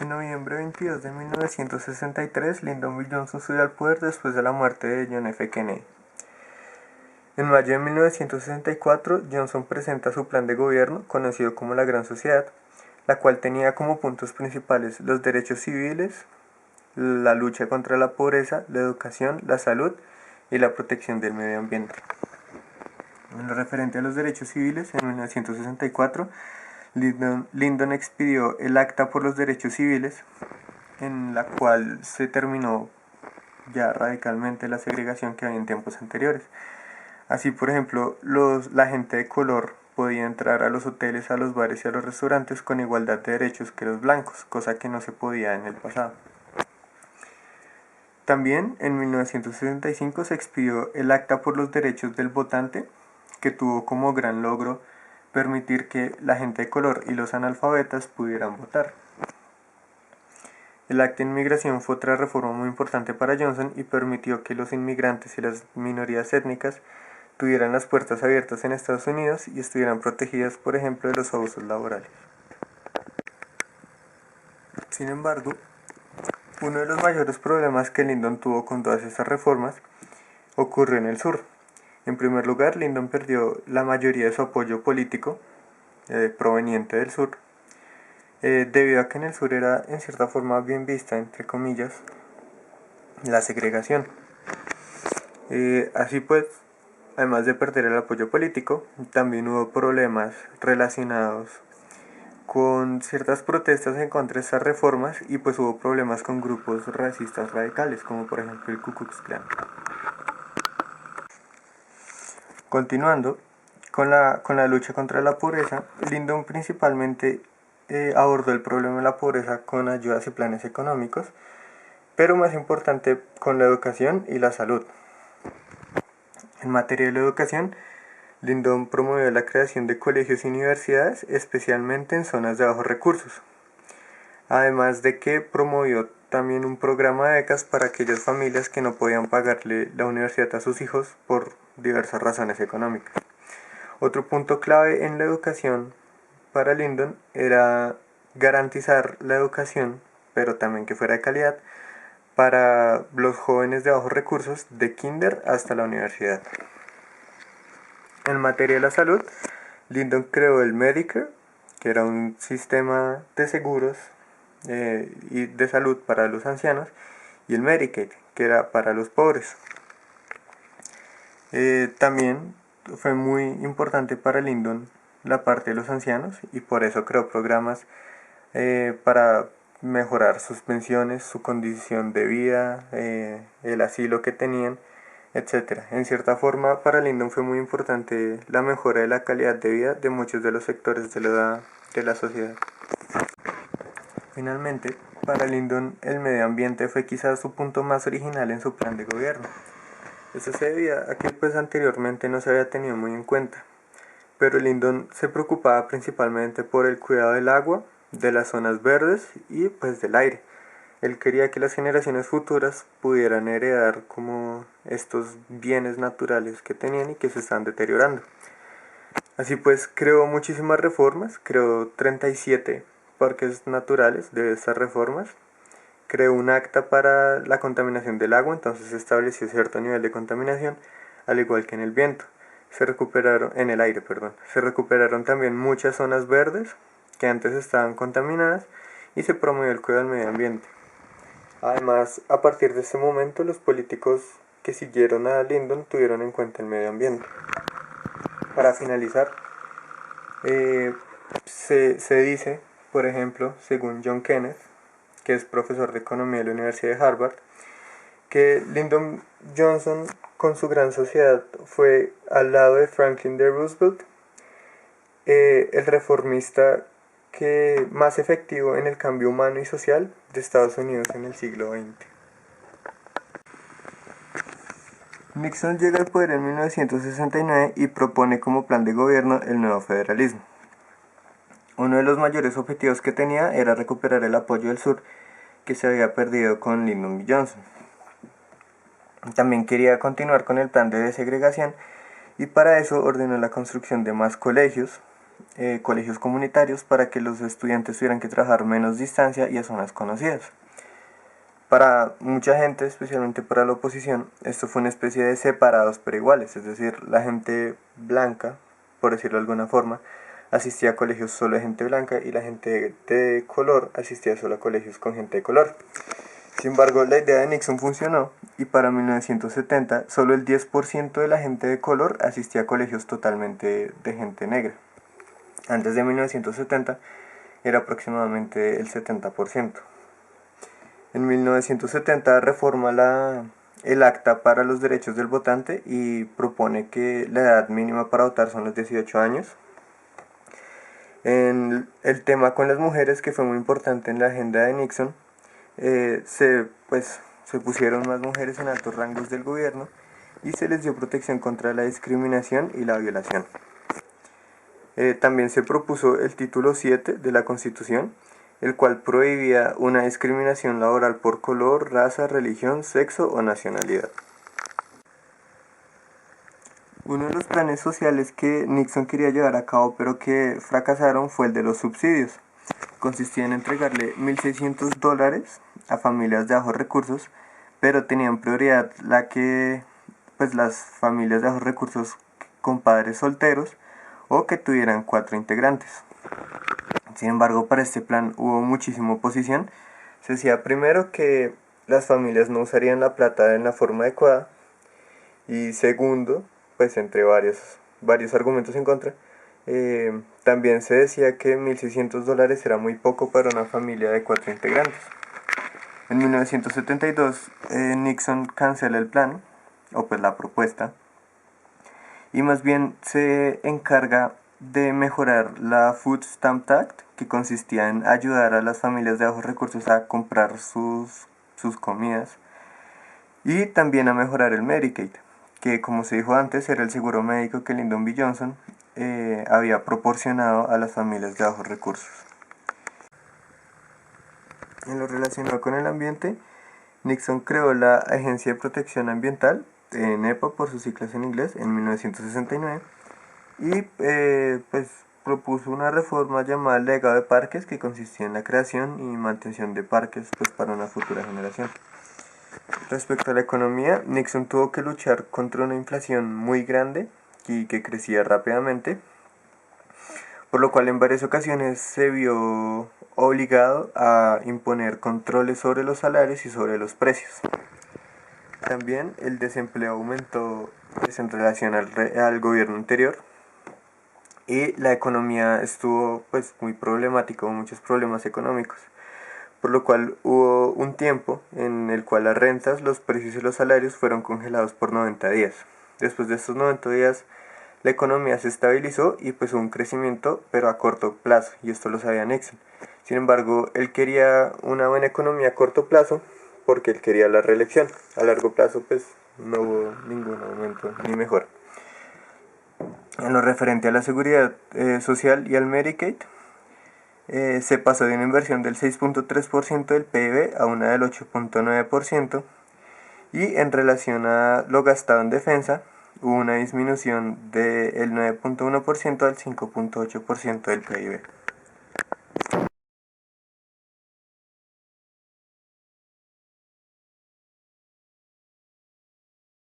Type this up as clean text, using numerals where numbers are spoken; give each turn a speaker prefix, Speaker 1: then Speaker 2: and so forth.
Speaker 1: En noviembre 22 de 1963, Lyndon B. Johnson subió al poder después de la muerte de John F. Kennedy. En mayo de 1964, Johnson presenta su plan de gobierno, conocido como la Gran Sociedad, la cual tenía como puntos principales los derechos civiles, la lucha contra la pobreza, la educación, la salud y la protección del medio ambiente. En lo referente a los derechos civiles, en 1964, Lyndon expidió el Acta por los Derechos Civiles, en la cual se terminó ya radicalmente la segregación que había en tiempos anteriores. Así, por ejemplo, la gente de color podía entrar a los hoteles, a los bares y a los restaurantes con igualdad de derechos que los blancos, cosa que no se podía en el pasado. También en 1965 se expidió el Acta por los Derechos del Votante, que tuvo como gran logro permitir que la gente de color y los analfabetas pudieran votar. El Acta de Inmigración fue otra reforma muy importante para Johnson y permitió que los inmigrantes y las minorías étnicas tuvieran las puertas abiertas en Estados Unidos y estuvieran protegidas, por ejemplo, de los abusos laborales. Sin embargo, uno de los mayores problemas que Lyndon tuvo con todas estas reformas ocurrió en el sur. En primer lugar, Lyndon perdió la mayoría de su apoyo político proveniente del sur, debido a que en el sur era en cierta forma bien vista, entre comillas, la segregación. Así pues, además de perder el apoyo político, también hubo problemas relacionados con ciertas protestas en contra de estas reformas y pues hubo problemas con grupos racistas radicales, como por ejemplo el Ku Klux Klan. Continuando con la lucha contra la pobreza, Lyndon principalmente abordó el problema de la pobreza con ayudas y planes económicos, pero más importante con la educación y la salud. En materia de la educación, Lyndon promovió la creación de colegios y universidades, especialmente en zonas de bajos recursos. Además de que promovió también un programa de becas para aquellas familias que no podían pagarle la universidad a sus hijos por diversas razones económicas. Otro punto clave en la educación para Lyndon era garantizar la educación, pero también que fuera de calidad, para los jóvenes de bajos recursos, de kinder hasta la universidad. En materia de la salud, Lyndon creó el Medicare, que era un sistema de seguros y de salud para los ancianos, y el Medicaid, que era para los pobres. También fue muy importante para Lyndon la parte de los ancianos y por eso creó programas para mejorar sus pensiones, su condición de vida, el asilo que tenían, etc. En cierta forma, para Lyndon fue muy importante la mejora de la calidad de vida de muchos de los sectores de la sociedad. Finalmente, para Lyndon el medio ambiente fue quizás su punto más original en su plan de gobierno. Eso se debía a que pues anteriormente no se había tenido muy en cuenta, pero Lyndon se preocupaba principalmente por el cuidado del agua, de las zonas verdes y pues del aire. Él quería que las generaciones futuras pudieran heredar como estos bienes naturales que tenían y que se están deteriorando. Así pues creó muchísimas reformas, creó 37 parques naturales de estas reformas, creó un acta para la contaminación del agua, entonces estableció cierto nivel de contaminación, al igual que en el viento. En el aire, Se recuperaron también muchas zonas verdes que antes estaban contaminadas y se promovió el cuidado del medio ambiente. Además, a partir de este momento, los políticos que siguieron a Lyndon tuvieron en cuenta el medio ambiente. Para finalizar, se dice, por ejemplo, según John Kenneth, que es profesor de economía de la Universidad de Harvard, que Lyndon Johnson con su Gran Sociedad fue al lado de Franklin D. Roosevelt el reformista más efectivo en el cambio humano y social de Estados Unidos en el siglo XX. Nixon llega al poder en 1969 y propone como plan de gobierno el nuevo federalismo. Uno de los mayores objetivos que tenía era recuperar el apoyo del sur que se había perdido con Lyndon B. Johnson. También quería continuar con el plan de desegregación y para eso ordenó la construcción de más colegios, colegios comunitarios para que los estudiantes tuvieran que trabajar menos distancia y a zonas conocidas. Para mucha gente, especialmente para la oposición, esto fue una especie de separados pero iguales, es decir, la gente blanca, por decirlo de alguna forma, asistía a colegios solo de gente blanca y la gente de color asistía solo a colegios con gente de color. Sin embargo, la idea de Nixon funcionó y para 1970 solo el 10% de la gente de color asistía a colegios totalmente de gente negra. Antes de 1970 era aproximadamente el 70%. En 1970 reforma el Acta para los Derechos del Votante y propone que la edad mínima para votar son los 18 años. El tema con las mujeres, que fue muy importante en la agenda de Nixon, se pusieron más mujeres en altos rangos del gobierno y se les dio protección contra la discriminación y la violación. También se propuso el título 7 de la Constitución, el cual prohibía una discriminación laboral por color, raza, religión, sexo o nacionalidad. Uno de los planes sociales que Nixon quería llevar a cabo pero que fracasaron fue el de los subsidios. Consistía en entregarle $1.600 a familias de bajos recursos, pero tenían prioridad las familias de bajos recursos con padres solteros o que tuvieran 4 integrantes. Sin embargo, para este plan hubo muchísima oposición. Se decía primero que las familias no usarían la plata en la forma adecuada y segundo, pues entre varios argumentos en contra, también se decía que $1.600 era muy poco para una familia de 4 integrantes. En 1972 Nixon cancela el plan, o pues la propuesta, y más bien se encarga de mejorar la Food Stamp Act, que consistía en ayudar a las familias de bajos recursos a comprar sus comidas, y también a mejorar el Medicaid, que como se dijo antes era el seguro médico que Lyndon B. Johnson había proporcionado a las familias de bajos recursos. En lo relacionado con el ambiente, Nixon creó la Agencia de Protección Ambiental, NEPA por sus siglas en inglés, en 1969, y propuso una reforma llamada Legado de Parques, que consistía en la creación y mantención de parques para una futura generación. Respecto a la economía, Nixon tuvo que luchar contra una inflación muy grande y que crecía rápidamente, por lo cual en varias ocasiones se vio obligado a imponer controles sobre los salarios y sobre los precios. También el desempleo aumentó en relación al gobierno anterior y la economía estuvo muy problemática, hubo muchos problemas económicos, por lo cual hubo un tiempo en el cual las rentas, los precios y los salarios fueron congelados por 90 días. Después de estos 90 días, la economía se estabilizó y hubo un crecimiento, pero a corto plazo, y esto lo sabía Nixon. Sin embargo, él quería una buena economía a corto plazo porque él quería la reelección. A largo plazo, no hubo ningún aumento ni mejora. En lo referente a la seguridad social y al Medicaid, se pasó de una inversión del 6.3% del PIB a una del 8.9%, y en relación a lo gastado en defensa, hubo una disminución del 9.1% al 5.8% del PIB.